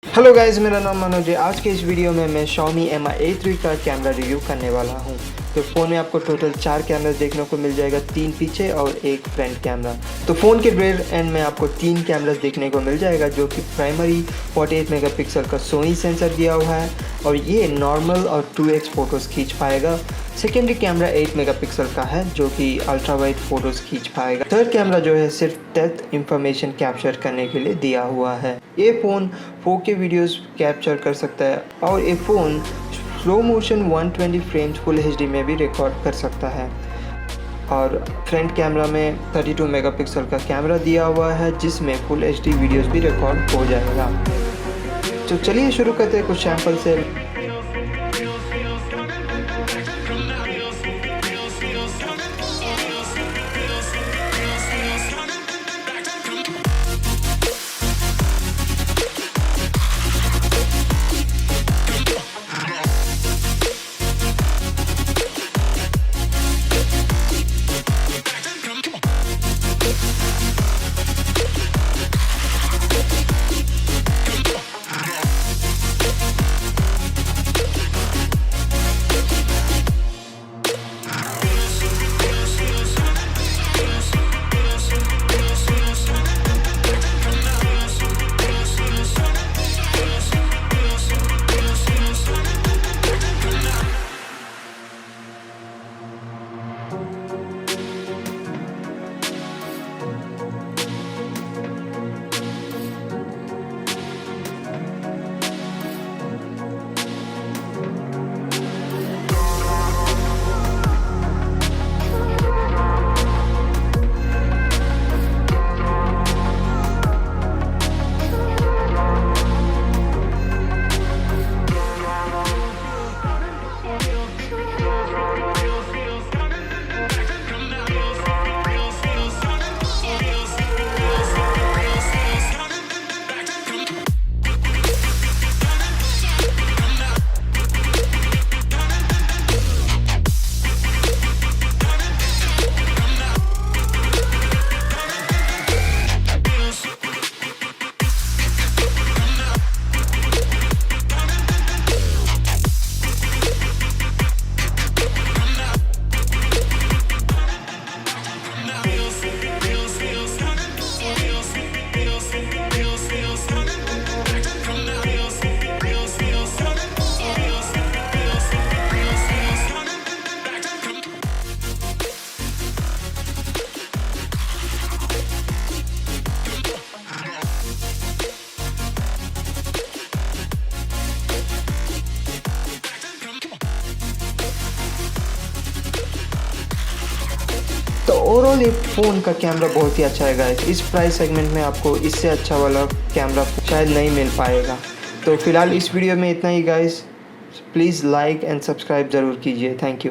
Hello guys, मेरा नाम मनोज है। आज के इस वीडियो में मैं Xiaomi Mi A3 का कैमरा रिव्यू करने वाला हूं। तो फ़ोन में आपको टोटल 4 कैमरा देखने को मिल जाएगा, 3 पीछे और 1 फ्रंट कैमरा। तो फ़ोन के रियर एंड में आपको 3 कैमरास देखने को मिल जाएगा, जो कि प्राइमरी 48 मेगापिक्सल का सोनी सेंसर दिया हुआ है और ये नॉर्मल और 2x फ़ोटोज़ खींच पाएगा। सेकेंडरी कैमरा 8 मेगापिक्सल का है, जो कि अल्ट्रा वाइड फ़ोटोज़ खींच पाएगा। थर्ड कैमरा जो है सिर्फ डेप्थ इंफॉर्मेशन कैप्चर करने के लिए दिया हुआ है। ये फ़ोन 4K वीडियोस कैप्चर कर सकता है और ये phone slow motion 120 frames full HD में भी रिकॉर्ड कर सकता है। और फ्रंट कैमरा में 32 मेगापिक्सल का कैमरा दिया हुआ है, जिसमें फुल HD वीडियोस भी रिकॉर्ड हो जाएगा। तो चलिए शुरू करते हैं कुछ सैंपल से। तो ओवरऑल ये फ़ोन का कैमरा बहुत ही अच्छा है गाइस। इस प्राइस सेगमेंट में आपको इससे अच्छा वाला कैमरा शायद नहीं मिल पाएगा। तो फिलहाल इस वीडियो में इतना ही guys. Please like and subscribe ज़रूर कीजिए। Thank you.